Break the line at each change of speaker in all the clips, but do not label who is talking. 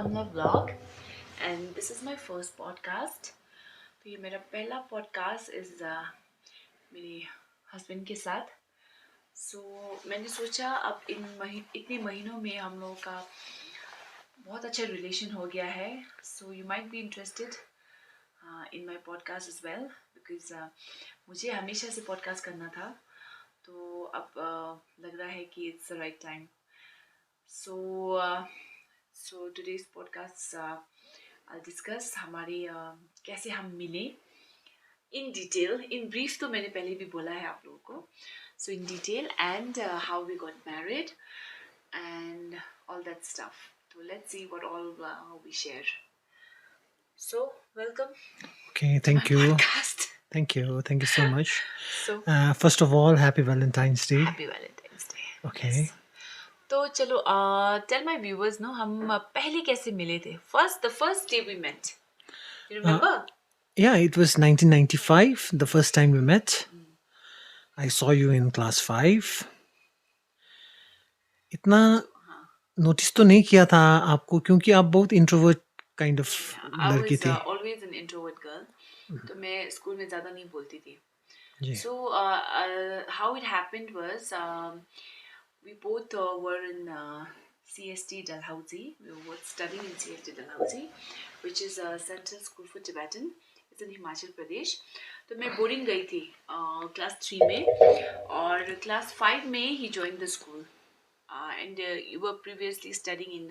Amna vlog and this is my first podcast. तो ये मेरा पहला podcast is मेरे हस्बैंड के साथ. मैंने सोचा अब इतने महीनों में हम लोगों का बहुत अच्छा रिलेशन हो गया है. So you might be interested in my podcast as well because मुझे हमेशा से podcast करना था. तो अब लग रहा है कि it's the right time. So today's podcast I'll discuss हमारे कैसे हम मिले in detail. In brief तो मैंने पहले भी बोला है आप लोगों को. So in detail and how we got married and all that stuff. So let's see what all we share. So welcome.
Okay, thank you.
Podcast.
Thank you so much.
So
First of all, happy Valentine's Day.
happy Valentine's Day.
Okay.
Yes. तो चलो tell my viewers no हम पहले कैसे मिले थे. The first day we met. You remember?
Yeah, it was 1995, the first time we met. I saw you in class 5. इतना notice तो नहीं किया था आपको क्योंकि आप बहुत इंट्रोवर्ट काइंड ऑफ
I
लड़की
was
थी.
always an introvert girl. तो मैं स्कूल में ज़्यादा नहीं बोलती थी.
जी.
So how it happened was we both were in CST Dalhousie. We were both studying in CST Dalhousie, which is a Central School for Tibetan. It's in Himachal Pradesh. तो मैं boarding गई थी class 3 में और class 5 में he joined the school. And you were previously studying in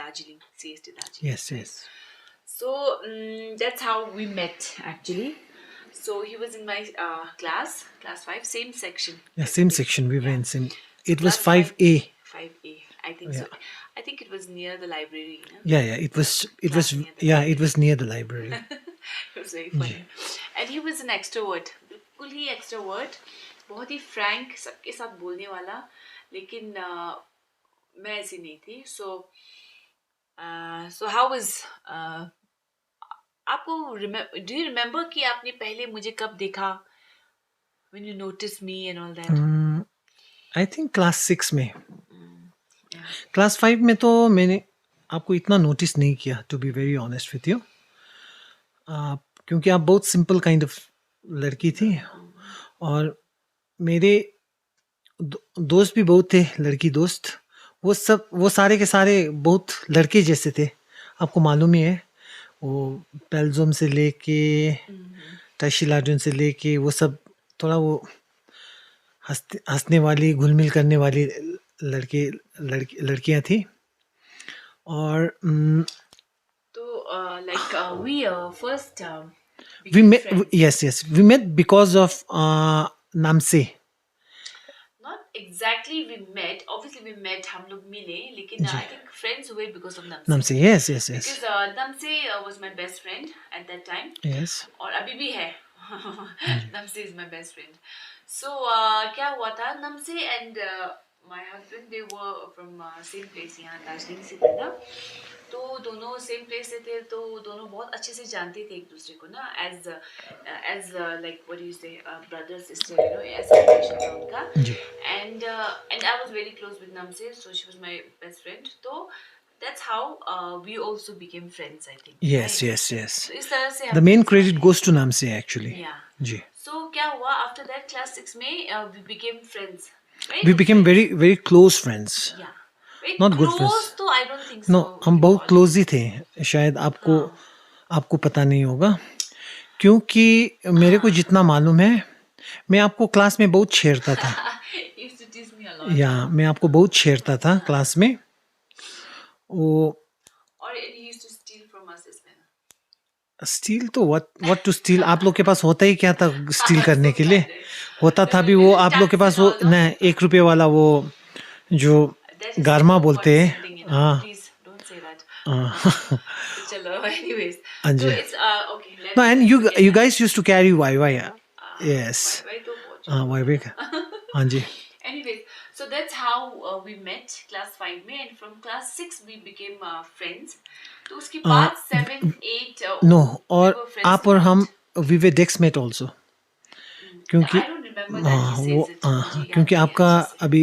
Darjeeling, CST Darjeeling.
Yes.
So that's how we met actually. So he was in my class 5, same section.
Yeah, same section. We were in same. It was
Class
5A.
5A, I think so. I think it was near the library. No?
Yeah. It was. It was near the library.
It was very funny. And he was an extrovert. बिल्कुल ही extrovert. बहुत ही frank, सबके साथ बोलने वाला. लेकिन मैं ऐसी नहीं थी. So how was आपको do you remember कि आपने पहले मुझे कब देखा? When you noticed me and all that.
I think class 6 में. क्लास 5 में तो मैंने आपको इतना नोटिस नहीं किया to be very honest with you क्योंकि आप बहुत सिंपल काइंड ऑफ लड़की थी और मेरे दोस्त भी बहुत थे लड़की दोस्त वो सारे के सारे बहुत लड़के जैसे थे आपको मालूम ही है वो पेल्जोम से लेके टाशिलाडन से लेके वो सब थोड़ा वो हंसने वाली घुल मिल करने वाली लड़कियां थी और
तो like we first
we
became
met
friends.
yes we met because of Namse.
Not exactly we met. Obviously we met. हम लोग मिले. लेकिन I think friends हुए because of Namse.
Namse, yes.
Because Namse was my best friend at that time.
Yes.
और अभी भी है. Namse is my best friend. So क्या हुआ था? Namse and my husband they were from same place यहाँ दार्जिलिंग से थे ना. तो दोनों सेम प्लेस से थे तो दोनों बहुत अच्छे से जानते थे एक दूसरे को ना as like what do you say brother sister you know ऐसा रिलेशन था उनका. And I was very close with Namse, so she was my best friend. तो that's how we also became friends, I think.
Yes.
So इस तरह से
The main credit goes to Namse actually.
Yeah.
Ji.
So क्या हुआ after that class 6 में we became friends. Right?
We became very very close friends.
Yeah. Very
Not good
close
friends.
तो I don't think so.
No, हम बहुत close ही थे शायद आपको पता नहीं होगा क्योंकि मेरे को जितना मालूम है मैं आपको क्लास में बहुत छेड़ता था.
You used to tease me a lot.
या मैं आपको बहुत छेड़ता था क्लास में वो
Or he used to steal from us as well.
Steel तो व्हाट टू स्टील आप लोग के पास होता ही क्या था स्टील करने के लिए होता था भी वो आप लोग के पास वो न 1 रुपये वाला वो जो
That is
गारमा
what
बोलते
is
हैं.
sitting in our- Please don't say that. चलो, anyways.
हाँ
So
ji.
it's okay. Let's
No, and
forget
you
that.
guys used to carry YY. Yes.
Why तो बहुत
YY का. हाँ जी.
Anyways, so that's how we met class 5 में and from class 6 we became friends. तो उसके बाद 7, 8
No,
we
और
were friends
आप और
a
हम
lot.
we were deskmate also. क्योंकि
I don't remember that he
वो
says it. मुझे याद
क्योंकि
नहीं है
आपका
अच्छे से.
अभी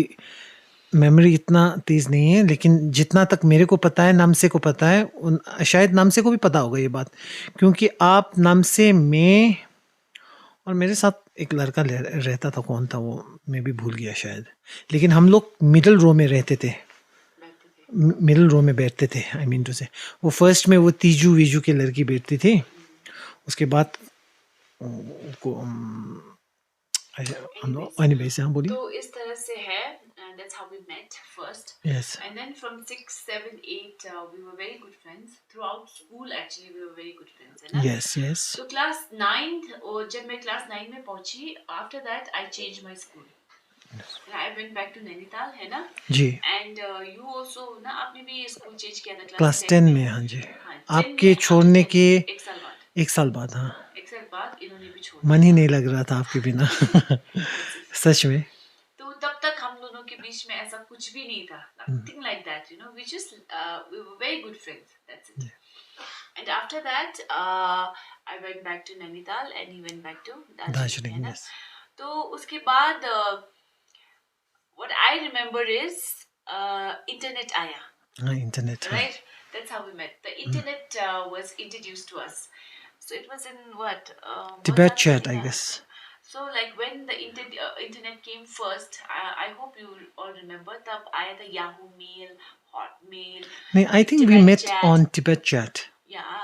मेमोरी इतना तेज नहीं है, लेकिन जितना तक मेरे को पता है, नामसे को पता है, शायद नामसे को भी पता होगा ये बात, क्योंकि आप नामसे में और मेरे साथ एक लड़का रहता था, कौन था वो मैं भी भूल गया शायद, लेकिन हम लोग मिडिल रो में रहते थे,
बैठते थे।
मिडिल रो में बैठते थे, आई मीन टू से वो फर्स्ट में वो तीजू वीजू की लड़की बैठती थी, उसके बाद को हम लोग एनीवे से, हाँ बोलिए।
तो इस तरह से है, and that's how we met first.
Yes
And then from 6, 7, 8, we were very good friends. Throughout school, actually, we were very good friends, है ना?
यस यस
So class 9, और जब मैं class 9 में पहुंची, after that I changed my school. And I went back to Nainital, है ना?
जी,
And you also, ना आपने भी स्कूल चेंज किया था
क्लास 10 में, हाँ जी,
हाँ, 10
आपके
में,
छोड़ने
after
के
10, एक साल बाद,
एक साल बाद, हाँ,
एक साल बाद इन्होंने भी छोड़
मन ही नहीं लग रहा था आपके बिना सच में।
तो तब तक हम दोनों के बीच में ऐसा कुछ भी नहीं था, nothing like that, you know, we were very good friends, that's it. And after that I went back to Nainital and he went back to Darjeeling,
Darjeeling,
है ना?
यस,
तो उसके बाद what I remember is internet आया,
हाँ, internet, हाँ,
right? That's how we met. The internet was introduced to us. So it was in what?
Tibet
बहुत
chat,
साल
I
पहले था.
guess.
So like when the internet came first, I hope you all remember, तब आया था Yahoo Mail, Hotmail,
नहीं, I think we
Tibet
met
chat.
On Tibet chat,
Yeah,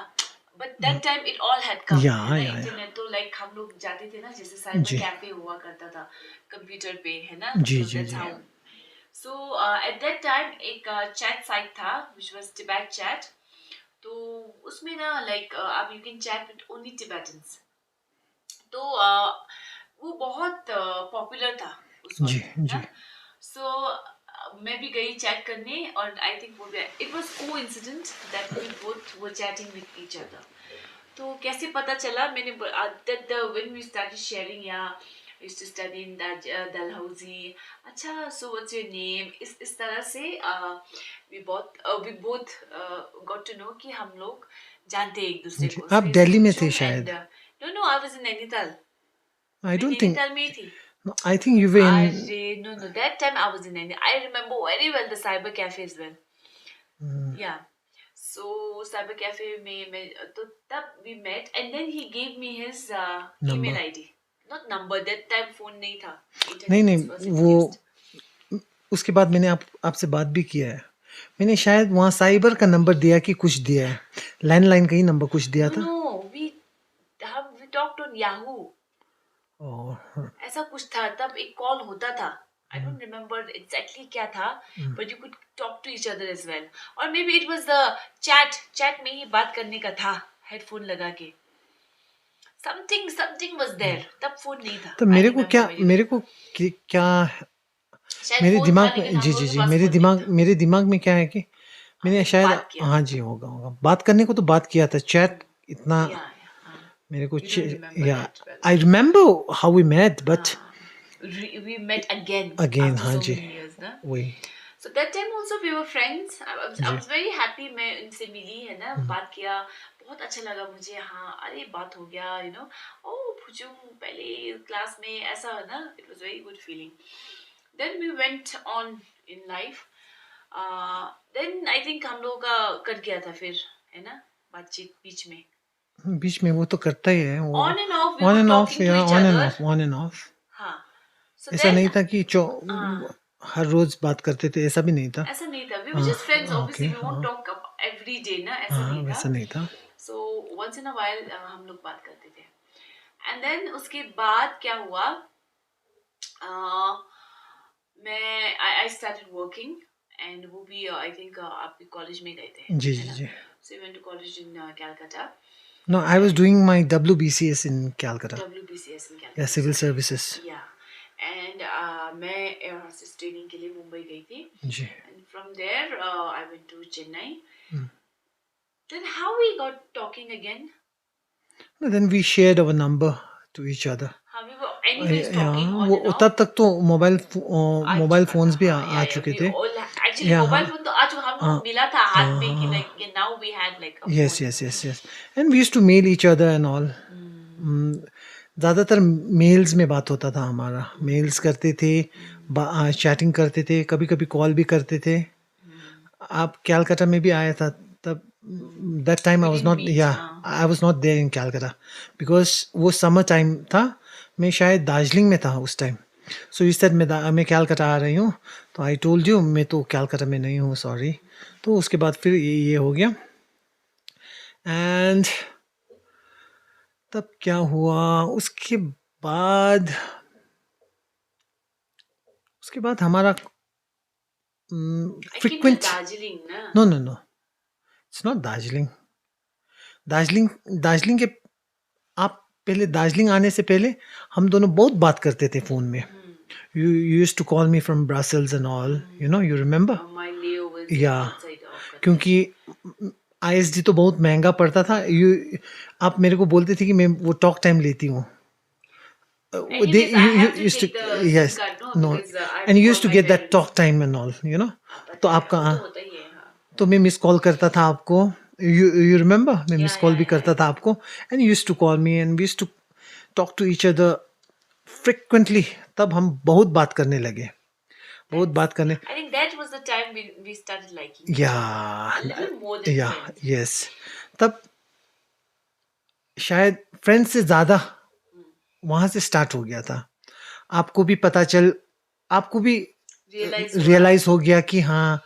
but that time it all had come.
Yeah,
है ना?
yeah, yeah.
Internet तो like हम लोग जाते थे ना, जैसे साइबर
जी।
कैफे हुआ करता था कंप्यूटर पे, है ना?
जी,
So
ji,
that's
ji.
how. So at that time एक chat site था which was Tibet chat. तो उसमें ना like अब you can chat with only Tibetans. तो वो बहुत पॉपुलर था उस
जी,
वक्त,
जी।
ना? So मैं भी गई चैट करने और I think वो it was coincident that we both were chatting with each other. तो कैसे पता चला, मैंने that when we started sharing, yeah, I used to study in Dalhousie. अच्छा, so what's your name? इस तरह से we both got to know कि हम लोग जानते एक दूसरे
जी,
को.
आप
So
दिल्ली में
इसको
थे
show
शायद।
and, no, I was in Nainital.
आई
मैं
डोंट थिंक,
नैनीताल में ही थी.
आई थिंक यू वर इन,
अरे no, that time I was in Nainital. I remember very well the cyber cafe as well. Yeah. So cyber cafe में मैं तो तब we met and then he gave me his email
Number.
ID. Not number, that time phone नहीं था.
नहीं
Internet was
नहीं, वो
introduced.
उसके बाद मैंने आपसे बात भी किया है, मैंने शायद वहाँ साइबर का नंबर दिया कि कुछ दिया है, लैंडलाइन का ही नंबर कुछ दिया था।
No, we talked on Yahoo.
और
ऐसा कुछ था, तब एक कॉल होता था. I don't remember exactly क्या था, but you could talk to each other as well. Or maybe it was the chat में ही बात करने का था, headphone लगा के. Something was there. तब फोन नहीं था.
तो
I
मेरे को
remember
क्या
very well.
मेरे को क्या
शायद
मेरे
फोन
दिमाग
था,
में,
लेकिन हम
जी
लोगों
जी
के
जी,
पास
मेरे
फोन नहीं
दिमाग में क्या है कि मैंने
हमने
शायद,
बात किया.
हाँ जी, होगा होगा, बात करने को तो बात किया था, चैट इतना
था. हाँ.
मेरे को,
You don't remember
या
that well.
I remember how we met, but
We met again
Again,
after
हाँ
so
जी,
many years, ना?
वही,
So that time also we were friends. I
ji,
was very happy मैं इनसे मिली, है ना, बात किया, बहुत अच्छा लगा मुझे. हाँ, अरे बात हो गया, you know. Oh, भुजुम पहले क्लास में ऐसा, है ना. It was very good feeling. Then we went on in life. Then I think हम लोग का कट गया था फिर, है ना, बातचीत बीच में.
बीच में वो तो करता ही है वो,
On and off we
on
were
end of,
talking to
या
each
on and
other.
Of, on end of,
हाँ. So
ऐसा
then
नहीं था कि
हाँ.
हर रोज बात करते थे, ऐसा भी नहीं था।
ऐसा नहीं था. We were just friends.
हाँ,
Obviously,
ओके,
we won't
हाँ,
talk every day, ना. ऐसा
हाँ,
नहीं
वैसा
था.
नहीं था।
So once in a while हम लोग बात करते थे. And then उसके बाद क्या हुआ? मैं I started working and वो भी I think आप भी कॉलेज में गए थे,
जी
है
जी
ना?
जी।
So we went to college in Calcutta.
No, I was doing my WBCS in Calcutta.
WBCS in Calcutta.
Yeah, civil
sorry.
services.
Yeah. And मैं air hostess training के लिए मुंबई गई थी.
जी।
And from there I went to Chennai. Then how we got talking again?
No, then we shared our number to each other.
How we were anyways talking on
वो
and off.
तब तक तो mobile
आ
phones भी
चुका था.
आ
Yeah,
चुके
we
थे।
all actually
Yeah,
mobile
हाँ,
phone तो आज हम लोग मिला था हाथ में कि like now we had like a
yes,
phone.
yes, yes, yes. And we used to mail each other and all. ज़्यादातर मेल्स में बात होता था हमारा, मेल्स करते थे, चैटिंग करते थे, कभी-कभी कॉल भी करते थे। आप कैलकाटा में भी आया था तब। That time
We
I was
didn't
not
meet.
I was not there in Calcutta because वो समर टाइम था। मैं शायद दार्जिलिंग में था उस टाइम। सो यू सेड मैं कैलकाटा आ रही हूँ, तो आई टोल्ड यू मैं तो कैलकाटा में नहीं हूँ, सॉरी। तो उसके बाद फिर ये हो गया। एंड तब क्या हुआ बाद उसके बाद हमारा
I came to
frequent
Darjeeling, na?
No, no, no, it's not Darjeeling. Darjeeling Darjeeling के आप पहले दार्जिलिंग आने से पहले हम दोनों बहुत बात करते थे फ़ोन में। You used to call me from Brussels and all, you remember?
My layovers
Yeah,
outside of Qatar.
क्योंकि आईएसडी तो बहुत महंगा पड़ता था। आप मेरे को बोलते थे कि मैं वो टॉक टाइम लेती हूँ।
Anyways, I have to
used to,
take the SIM
yes,
card, no?
no,
Because I have
and
to
you
call
used to
my
get that
parents.
talk time and all, तो
पता है,
आपका
वो तो होता ही है, हाँ.
तो मैं मिस कॉल करता था आपको। यू रिमेम्बर मैं मिस
Yeah,
कॉल
yeah,
भी
yeah,
करता था आपको। And used to call me and we used to talk to each other frequently. तब हम बहुत बात करने लगे, बहुत बात करने।
I think that was the time we started liking.
या
A little more than
या
friends.
यस, तब शायद फ्रेंड्स से ज़्यादा वहाँ से स्टार्ट हो गया था। आपको भी आपको भी
Realize हुआ.
रियलाइज हो गया कि हाँ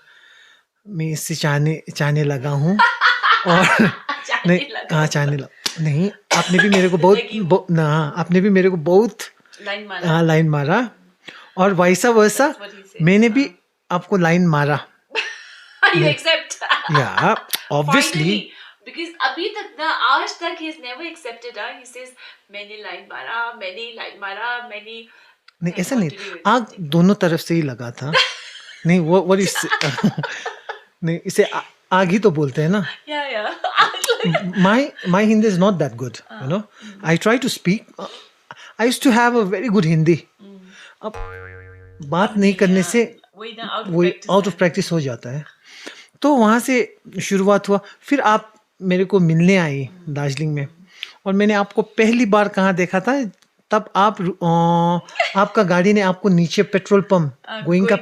मैं इससे चाहने लगा हूँ। और नहीं,
चाहने लगा
हाँ,
हूँ.
नहीं, आपने भी मेरे को बहुत
लगी हूँ.
ना, आपने भी मेरे को बहुत
Line मारा.
लाइन मारा और वैसा वैसा
That's what he said.
मैंने भी आपको लाइन मारा।
You accept?
या ऑब्वियसली।
Finally. Because अभी तक ना, आज तक he's never accepted. He says मैंने line मारा, मैंने
नहीं, ऐसा
what
नहीं,
did you
आग
accept?
दोनों तरफ से ही लगा था। नहीं, वो इस नहीं, इसे आग ही तो बोलते हैं ना।
Yeah, yeah.
My Hindi is not that good, I try to speak. I used to have a very good Hindi. अब बात नहीं करने से
वही ना,
वही आउट ऑफ प्रैक्टिस हो जाता है। तो वहाँ से शुरुआत हुआ। फिर आप मेरे को मिलने आई दार्जिलिंग में, और मैंने आपको पहली बार कहाँ देखा था, तब आपका गाड़ी ने आपको नीचे पेट्रोल पंप गोइंग का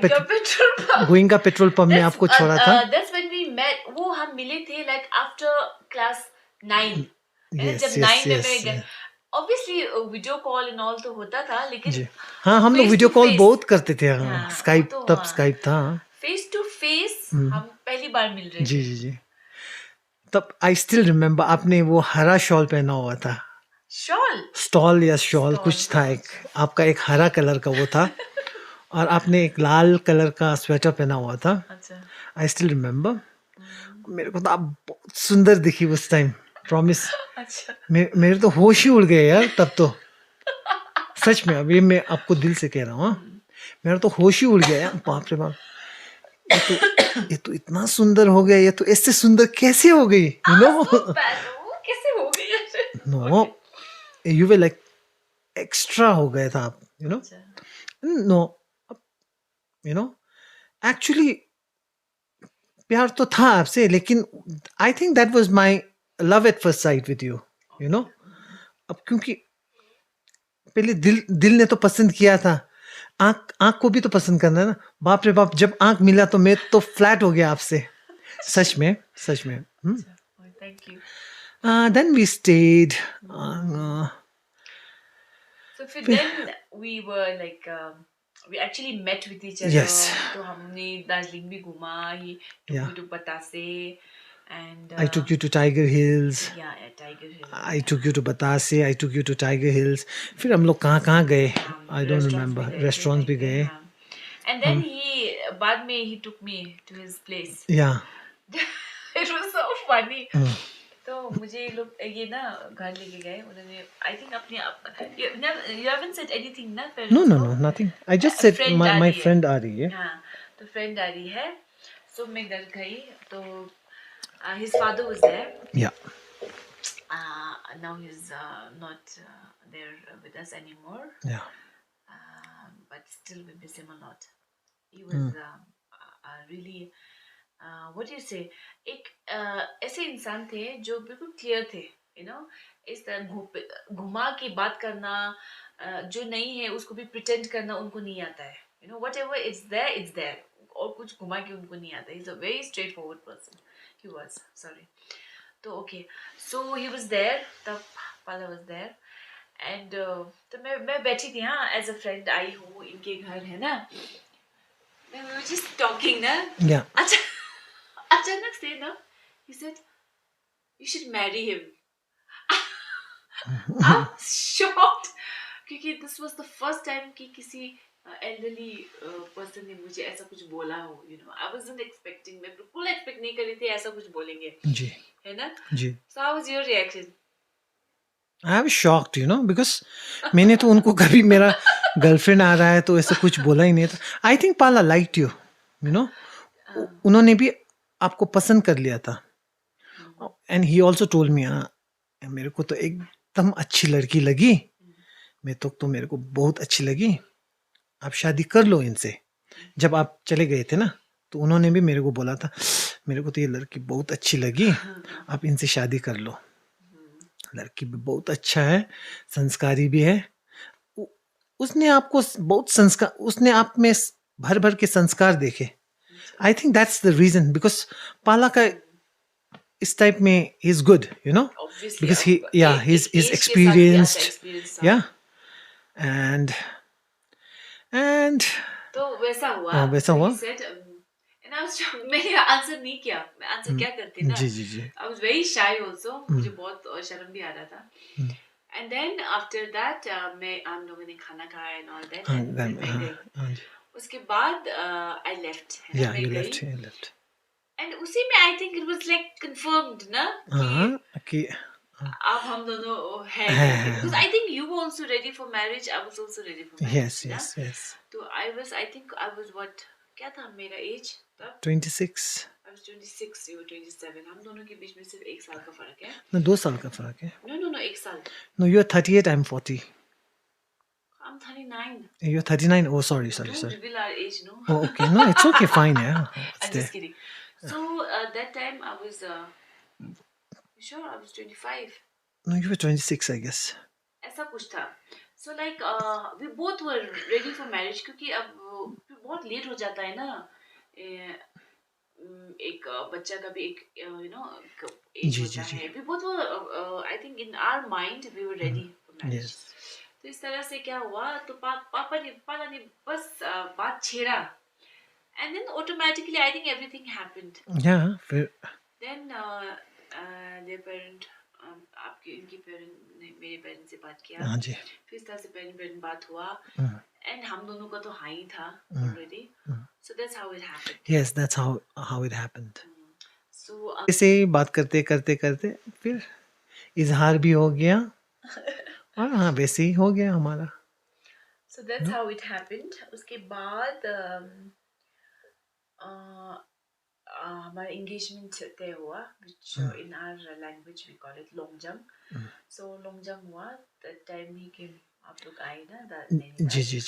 पेट्रोल पंप में आपको छोड़ा था।
That's when we met. वो हम मिले थे like after class 9.
Yes,
जब
yes,
9 में
yes,
मैं
yes.
obviously video call and all तो होता था, लेकिन
जी हाँ, हम लोग
face
video
to
call
face.
बहुत करते थे।
हाँ,
स्काइप,
वो तो
तब
हाँ.
स्काइप था।
फेस टू फेस हम पहली बार मिल रहे
जी
थे.
जी जी। तब आई स्टिल रिमेम्बर आपने वो हरा शॉल पहना हुआ था।
शॉल
या शॉल कुछ था, एक आपका एक हरा कलर का वो था, और आपने एक लाल कलर का स्वेटर पहना हुआ था।
अच्छा.
I still remember. मेरे को तो आप बहुत सुंदर दिखी उस टाइम, प्रॉमिस।
अच्छा.
मेरे तो होश ही उड़ गए यार तब तो। सच में, अभी मैं आपको दिल से कह रहा हूँ, मेरा तो होश ही उड़ गया यार। बाप रे बाप, ये तो इतना सुंदर हो गया, ये तो ऐसे सुंदर कैसे हो गई,
कैसे हो गई ऐसे?
No, you were like extra हो गए था आप, नो, एक्चुअली प्यार तो था आपसे, लेकिन I think that was my love at first sight with you, अब क्योंकि पहले दिल ने तो पसंद किया था, आंख को भी तो पसंद करना है ना। बाप रे बाप, जब आंख मिला तो मैं तो फ्लैट हो गया आपसे, सच में।
Thank you.
Then we stayed.
So then we were like we actually met with each other.
Yes.
तो हमने दार्जिलिंग भी घूमा. He took me to Batase and
I took you to Tiger Hills.
Yeah, Tiger Hills.
I took you to Batase. I took you to Tiger Hills. फिर हम लोग कहाँ गए? I don't remember. Restaurants भी गए.
And then बाद में he took me to his place.
Yeah.
It was so funny. तो मुझे लोग ये ना घर लेके गए उन्होंने. I think अपने आप you haven't said anything ना?
No, nothing. I just said my friend आ रही है.
हाँ, तो friend आ रही है. So मैं घर गई तो his father was there.
Yeah.
Now he's not there with us anymore.
Yeah.
But still we miss him a lot. He was really what do you say, एक ऐसे इंसान थे जो बिल्कुल क्लियर थे, इस तरह घुमा के बात करना, जो नहीं है उसको भी प्रिटेंड करना उनको नहीं आता है, You know, whatever it's there, it's there. और कुछ घुमा के उनको नहीं आता. He's a very straightforward person. He was, sorry. तो okay, so he was there. तब Pala was there. And तो मैं बैठी थी हाँ, as a friend आई हूँ इनके घर है ना. We were just talking ना.
Yeah.
अचानक से ना, he said, you should marry him. I'm shocked क्योंकि this was the first time कि किसी elderly person ने मुझे ऐसा कुछ बोला हो. You know, I wasn't expecting. मैं बिल्कुल expect नहीं कर रही थी ऐसा कुछ बोलेंगे.
जी.
है ना?
जी.
So how was your reaction?
I was shocked, you know, because मैंने तो उनको कभी मेरा गर्लफ्रेंड आ रहा है तो ऐसा कुछ बोला ही नहीं था. I think Pala liked you, you know. उन्होंने भी आपको पसंद कर लिया था. And he also told me, मेरे को तो एकदम अच्छी लड़की लगी. मैं तो मेरे को बहुत अच्छी लगी. आप शादी कर लो इनसे. जब आप चले गए थे ना, तो उन्होंने भी मेरे को बोला था, मेरे को तो ये लड़की बहुत अच्छी लगी. आप इनसे शादी कर लो. लड़की भी बहुत अच्छा है, संस्कारी भी है. उसने आपको बहुत संस्कार, उसने आप में भर भर के संस्कार देखे. I think that's the reason, because पाला का इस टाइप में he is good, you know,
Obviously,
because he he is
age के साथ भी
एक्सपीरियंस्ड.
आता experience
या एंड
तो वैसा हुआ.
वैसा हुआ.
He said, and I was मैंने आंसर नहीं किया. मैं आंसर क्या करती ना.
जी जी जी.
I was very shy also. मुझे बहुत शर्म भी आ रहा था. And then after that मैं हम लोगों ने खाना खाया and all that. And then मैं गई. उसके बाद I left.
Yeah, you left.
And उसी में I think it was like confirmed ना
कि
अब हम दोनों हैं. Because I think you were also ready for marriage. I was also ready for marriage.
yes.
तो I think I was what, क्या था मेरा age तब?
26.
I was 26, you were 27. हम दोनों के बीच में सिर्फ 1 साल का फर्क है.
No, 2 साल का फर्क है.
No, 1 साल.
No, you are 38, I'm 40.
I'm 39.
You're 39. Oh, sorry.
Don't reveal our age, no?
Oh, okay. No, it's okay. Fine. Yeah.
I'm just kidding. So that time I was, you sure I was 25?
No, you were 26, I guess.
ऐसा कुछ था. So like we both were ready for marriage क्योंकि अब बहुत late हो जाता है ना. एक बच्चा का भी एक you know एज होता है. We both were I think in our mind we were ready for marriage.
Yes.
तो इस तरह से क्या हुआ तो पापा ने बस बात छेड़ा. And then automatically I think everything happened.
Yeah. Fair.
Then their parent आपके इनकी पेरेंट ने मेरे पेरेंट से बात किया.
हाँ जी.
फिर इस तरह से पेरेंट बात हुआ. And हम दोनों का तो हाँ ही था already. So that's how it happened.
Yes, that's how it happened.
So
ऐसे बात करते फिर इजहार भी हो गया और हाँ वैसे ही हो गया हमारा.
So that's how it happened. उसके बाद हमारा engagement तय हुआ, which in our language we call it longjang. So longjang हुआ. That time he came. आप लोग आए ना
जी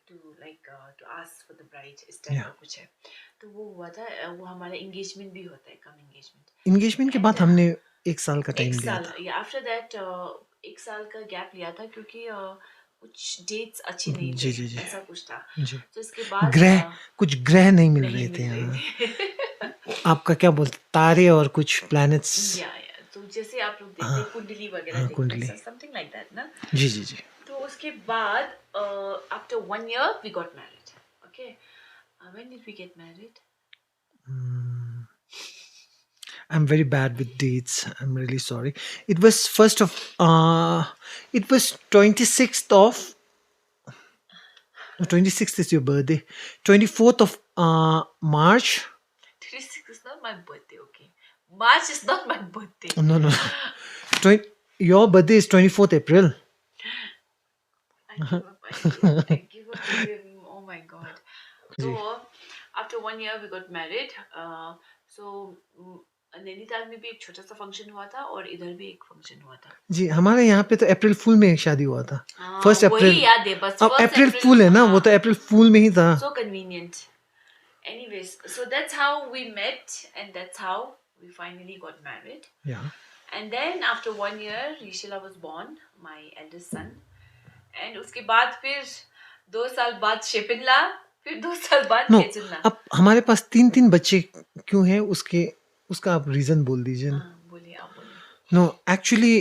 to like to ask for the bride. इस टाइप का कुछ है. तो वो हुआ था. वो हमारा engagement भी होता है, कम engagement
के बाद हमने 1 साल का टाइम लिया था.
After that 1 साल का गैप लिया था क्योंकि कुछ डेट्स अच्छी नहीं थी. ऐसा कुछ था. तो इसके बाद
कुछ ग्रह नहीं मिल रहे थे. आपका क्या बोलते तारे और कुछ प्लैनेट्स.
तो जैसे आप लोग देखते हैं कुंडली वगैरह देखते हैं, something like that ना.
जी.
तो उसके बाद after 1 year we got married. Okay. When did we get married?
I'm very bad with dates. I'm really sorry. It was 26th of. No, 26th is your birthday. 24th of March.
26th is not my birthday, okay. March is not my birthday.
No. Your birthday is 24th April.
I give up. Oh my God. So after 1 year we got married. So Nainital में भी एक छोटा सा function हुआ था और इधर भी एक फंक्शन हुआ था.
जी हमारे यहाँ पे तो अप्रैल फूल में शादी हुआ था. 1 अप्रैल.
वही याद है बस.
अब अप्रैल फूल है ना, वो तो अप्रैल फूल में ही था.
So convenient. Anyways, so that's how we met and that's how we finally got married.
Yeah.
And then after 1 year, Rishila was born, my eldest son. And उसके बाद फिर 2 साल बाद शिपिनला, फिर 2 साल बाद
नो,
क्या चुनना?
अब हमारे पास 3-3 बच्चे क्यों हैं उसका आप रीज़न बोल दीजिए ना।
हाँ, बोलिए, आप बोलिए।
No, actually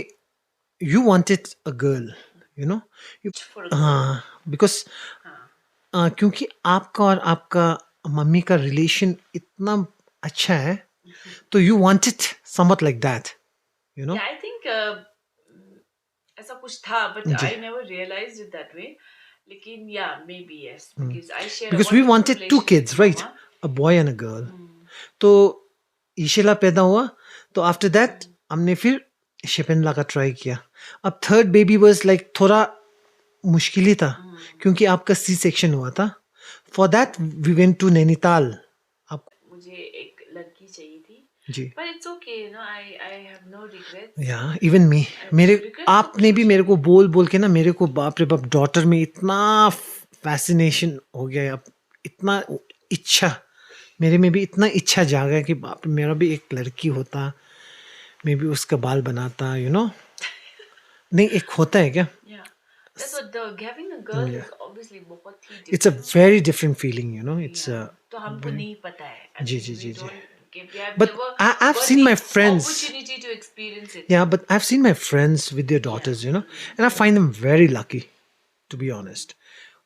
you wanted a girl, you know? You
For a girl.
हाँ, बिकॉज़
हाँ।
क्योंकि आपका और आपका मम्मी का रिलेशन इतना अच्छा है, तो you wanted somewhat like that, you know?
Yeah, I think ऐसा कुछ था, but
जी,
I never realized it that way. लेकिन yeah, maybe yes, because I share a
because we
wonderful
wanted 2
relation with
kids, right?
Mama.
A boy and a girl.
Hmm.
तो ईशेला पैदा हुआ, तो after that हमने फिर शिपेंद्रा का try किया। अब थर्ड बेबी वाज़ लाइक थोड़ा मुश्किल ही था, क्योंकि आपका सी सेक्शन हुआ था। For that we went to Nainital. आप
मुझे एक लड़की चाहिए थी,
जी,
but it's okay, you know, I have no regrets.
या इवन मी, मेरे
Regrets तो
आपने
कुछ
भी
कुछ
मेरे को
नहीं है।
बोल के ना, मेरे को बाप रे बाप डॉटर में इतना फैसिनेशन हो गया है, अब इतना इच्छा मेरे में भी इतना इच्छा जागा कि बाप रे, मेरा भी एक लड़की होता, मैं भी उसका बाल बनाता, यू नो। नहीं, एक होता है क्या?
Yeah, that's what the having a girl
या
is obviously बहुत ही
it's a
different.
Very different feeling, you know. It's
Yeah, तो हमको
वेरी
नहीं पता है. I
जी
mean,
जी
we
जी जी।
don't give. We have
but
never
I have
got
seen
the
my friends,
opportunity to experience it.
yeah, but I've seen my friends with their daughters, you know, and I find them very lucky, to be honest.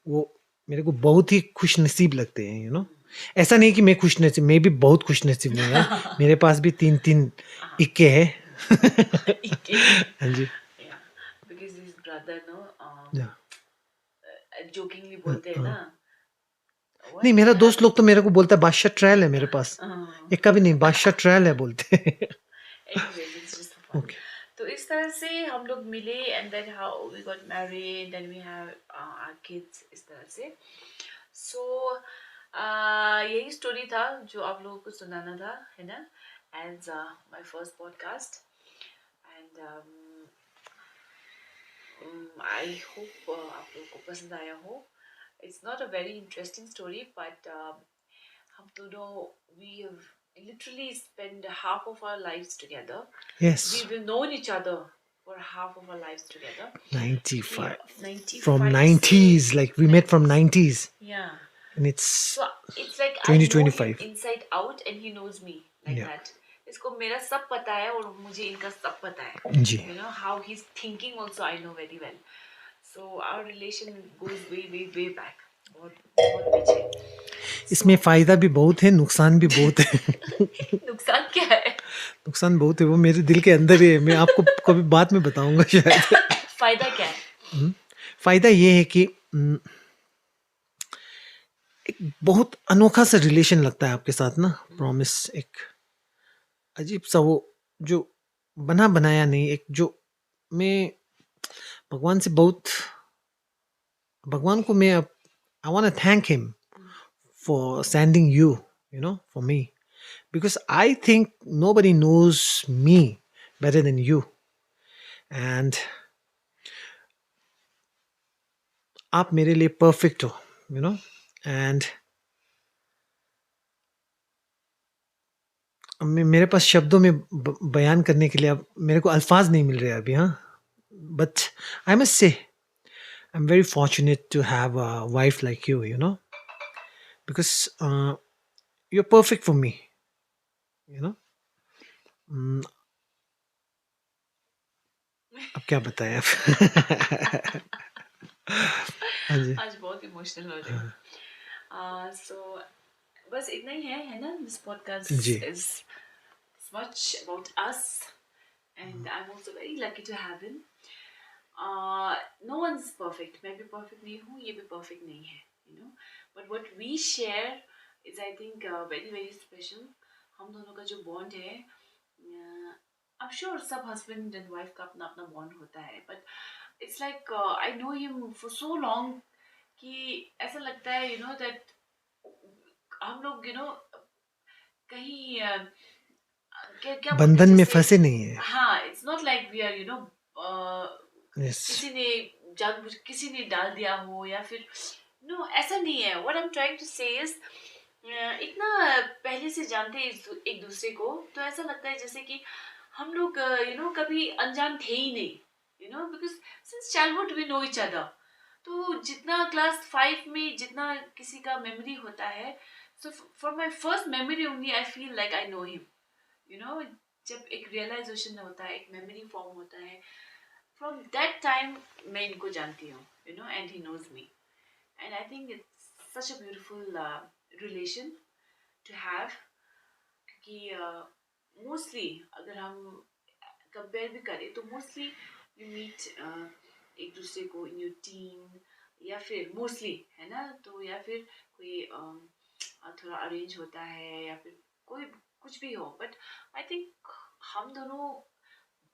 वो मेरे को बहुत ही खुश नसीब लगते हैं, you know. ऐसा नहीं कि मैं खुश नसीब, मैं भी बहुत खुश नसीब हूँ यार। मेरे पास भी 3-3 इक्के है।
Okay.
हाँ जी,
Yeah, because his brother, no,
या
jokingly बोलते हैं ना,
नहीं,
what
मेरा
you
दोस्त
have.
लोग तो मेरे को बोलता है बादशाह ट्रायल है मेरे पास।
Uh,
एक कभी नहीं, बादशाह ट्रायल है बोलते हैं।
anyways, it's just for fun.
Okay,
तो इस तरह से हम लोग मिले, and then how we got married, then we have our kids, इस तरह से. So यही स्टोरी था जो आप लोगों को सुनाना था, है ना, as my first podcast. And I hope आप लोगों को पसंद आया हो. It's not a very interesting story, but हम दोनों, we have literally spent half of our lives together.
Yes,
We've known each other for half of our lives together.
95
95
from
से
90s, like we met from 90s,
Yeah.
and it's
So it's like I know him
2025.
inside out and he knows me like
Yeah.
that. इसको मेरा सब पता है और मुझे इनका सब पता है.
जी,
You know how he's thinking also I know very well. So our relation goes way way way back. बहुत बहुत पीछे.
इसमें फायदा भी बहुत है, नुकसान भी बहुत है।
नुकसान क्या है?
नुकसान बहुत है, वो मेरे दिल के अंदर ही है, मैं आपको कभी बाद में बताऊंगा शायद।
फायदा क्या है?
फायदा ये है कि एक बहुत अनोखा सा रिलेशन लगता है आपके साथ ना, प्रॉमिस, एक अजीब सा वो जो बना बनाया नहीं, एक जो मैं भगवान से बहुत, भगवान को मैं I want to thank him for sending you, you know, for me, because I think nobody knows me better than you, and आप मेरे लिए परफेक्ट हो, यू नो, एंड मेरे पास शब्दों में बयान करने के लिए अब मेरे को अल्फाज नहीं मिल रहे अभी। हाँ, but I must say I am very fortunate to have a wife like you, you know, because you are perfect for me, you know. अब क्या बताएं आप। हाँ जी,
आज बहुत इमोशनल हो रही हूँ. So बस इतना ही है ना. This podcast
ji,
is much about us, and I'm also very lucky to have him. No one's perfect. मैं भी perfect नहीं हूँ, ये भी perfect नहीं है, you know. But what we share is, I think, very very special. हम दोनों का जो bond है, I'm sure सब husband and wife का अपना अपना bond होता है, but it's like I know him for so long कि ऐसा लगता है, you know, that हम लोग, you know, कहीं क्या क्या बोलते हैं,
बंधन में
जैसे,
फंसे नहीं है।
हाँ, it's not like we are, you know,
yes,
किसी ने जानबूझ किसी ने डाल दिया हो या फिर नो, ऐसा नहीं है. What I'm trying to say is, इतना पहले से जानते हैं एक दूसरे को, तो ऐसा लगता है जैसे कि हम लोग, you know, कभी अनजान थे ही नहीं, you know, because since childhood we know each other. तो जितना क्लास 5 में जितना किसी का मेमोरी होता है, so for my first memory only I feel like I know him, you know, जब एक रियलाइजेशन होता है, एक मेमोरी फॉर्म होता है, फ्रॉम दैट टाइम मैं इनको जानती हूँ, you know, and he knows me, and I think it's such a beautiful relation to have, क्योंकि मोस्टली अगर हम कंपेयर भी करें तो मोस्टली यू मीट एक दूसरे को इन योर टीम, या फिर मोस्टली, है ना, तो या फिर कोई थोड़ा अरेंज होता है, या फिर कोई कुछ भी हो, बट आई थिंक हम दोनों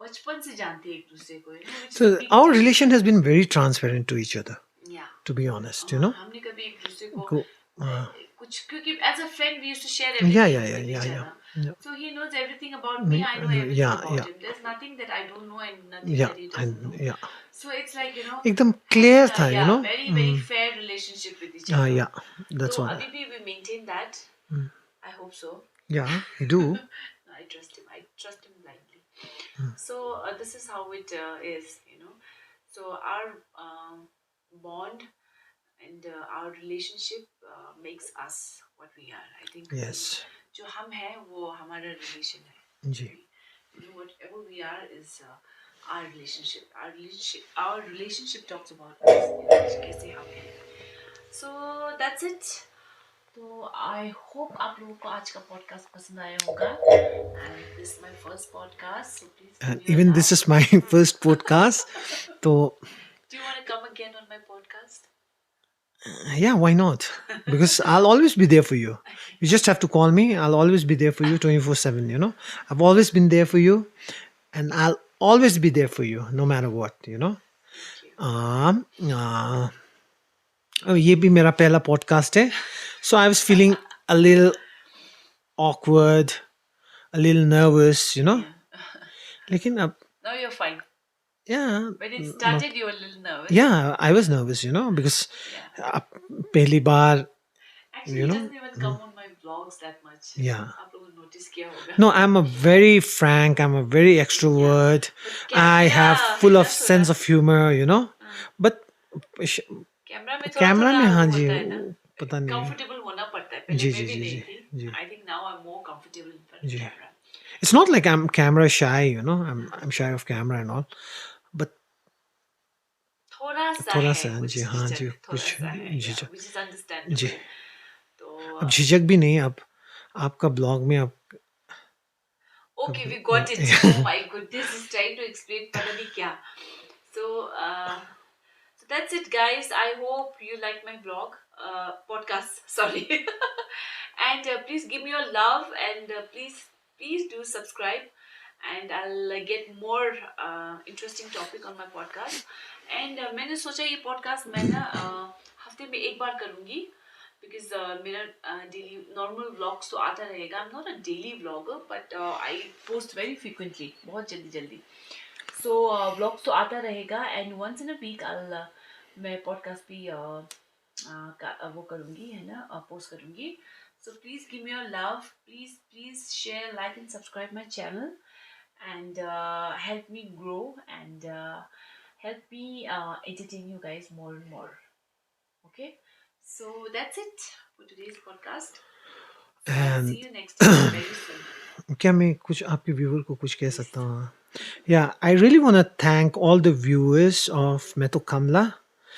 बचपन से जानते हैं एक दूसरे को, you know, which is
So
big
our
thing.
relation has been very transparent to each other,
या
to be honest, you know.
हमने कभी एक दूसरे को
Go,
कुछ, क्योंकि as a friend we used to share
yeah,
everything
yeah, yeah,
with
yeah,
each
yeah,
other,
yeah.
so he knows everything about me, I know everything
Yeah,
about
yeah,
him, there's nothing that I don't know and nothing
yeah,
that he doesn't know,
and yeah.
so it's like, you know,
एकदम
having
clear
a,
था, you
yeah,
know.
very very fair relationship with each other.
Yeah, that's
So
what.
abhi bhi we maintain that, I hope so.
Yeah, you do.
I trust him blindly. So this is how it is, you know, so our bond and our relationship makes us what we are, I think.
Yes.
जो हम हैं वो हमारा relation है,
जी.
you know, whatever we are is our relationship talks about us, you know, कैसे हम हैं. So that's it. तो आई होप आप लोगों को आज का पॉडकास्ट पसंद आया होगा, and this my first podcast, so please give me a
Even
laugh.
this is my first podcast. So
Do you want to come again on my podcast?
yeah, why not? Because I'll always be there for you. You just have to call me. I'll always be there for you 24/7, you know. I've always been there for you, and I'll always be there for you no matter what, you know. ये भी मेरा पहला podcast है, so I was feeling a little awkward, a little nervous, you know. लेकिन अब
Now you're fine.
yeah,
When it started, you were a little nervous.
yeah, I was nervous, you know, because
Yeah.
पहली बार,
Actually,
you
he
know.
doesn't even come on my vlogs that much.
Yeah.
आप लोगों ने notice किया होगा.
No, I'm a very frank, I'm a very extrovert.
But
I have
camera
full
है
of
ना
sense
थोड़ा.
of humor, you know. But
camera में थोड़ा
कैमरा में
थोड़ा
हाँ
वो
जी,
होता है ना,
पता नहीं.
कंफर्टेबल होना पड़ता है, पहले
जी,
मैं
जी,
भी
जी,
नहीं
जी,
थी.
जी.
I think now I'm more comfortable in front of
ji.
camera.
It's not like I'm camera shy, you know. I'm shy of camera and all. But
थोड़ा सा
थोड़ा
है
सा
कुछ
जी, हाँ जी,
झिझक, थोड़ा
कुछ
सा है,
झिझक.
yeah, which is understandable.
जी.
तो
अब झिझक भी नहीं, अब आपका ब्लॉग में अब
okay, we got it. Oh my goodness, he's trying to explain पता नहीं क्या. So that's it, guys. I hope you like my vlog, podcast. Sorry, and please give me your love, and please do subscribe, and I'll get more interesting topic on my podcast. And मैंने सोचा ये podcast मैं ना हफ्ते में एक बार करूँगी, because मेरा daily normal vlogs तो आता रहेगा. I'm not a daily vlogger, but I post very frequently, बहुत जल्दी. So vlogs तो आता रहेगा, and once in a week मैं podcast भी वो करूँगी, है ना, post करूँगी. So please give me your love. Please share, like, and subscribe my channel, and help me grow, and help me entertain you guys more and more. Okay, so that's it for today's podcast. I'll
And
see you next time very soon.
क्या मैं कुछ आपके viewer को कुछ कह सकता हूँ? Yeah, I really want to thank all the viewers of मैं तो कमला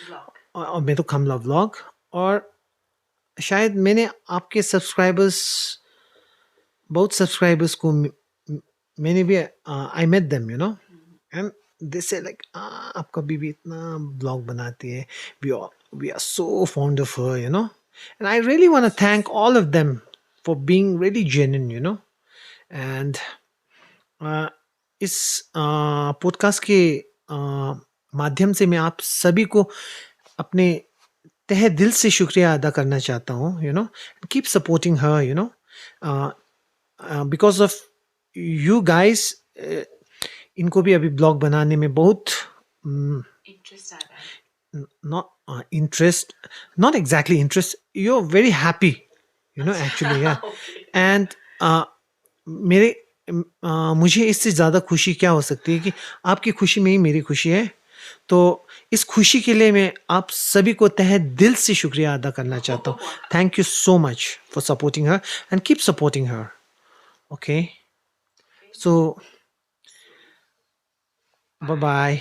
Vlog.
और मैं तो कमला व्लॉग, और शायद मैंने आपके सब्सक्राइबर्स, बहुत सब्सक्राइबर्स को मैंने भी I met them, you know, and they say like आपका बीवी इतना ब्लॉग बनाती है, we are so fond of her, you know, and I really want to thank all of them for being really genuine, you know. And इस podcast के माध्यम से मैं आप सभी को अपने तहे दिल से शुक्रिया अदा करना चाहता हूँ, you no. Keep supporting her, you know, because of you guys. इनको भी अभी ब्लॉग बनाने में बहुत
Interest आ रहा है.
not interest, not exactly interest, you're very happy, you know, actually, yeah.
Okay.
And मुझे इससे ज़्यादा खुशी क्या हो सकती है कि आपकी खुशी में ही मेरी खुशी है. तो इस खुशी के लिए मैं आप सभी को तहे दिल से शुक्रिया अदा करना चाहता हूँ. Thank you so much for supporting her and keep supporting her. Okay, so bye bye.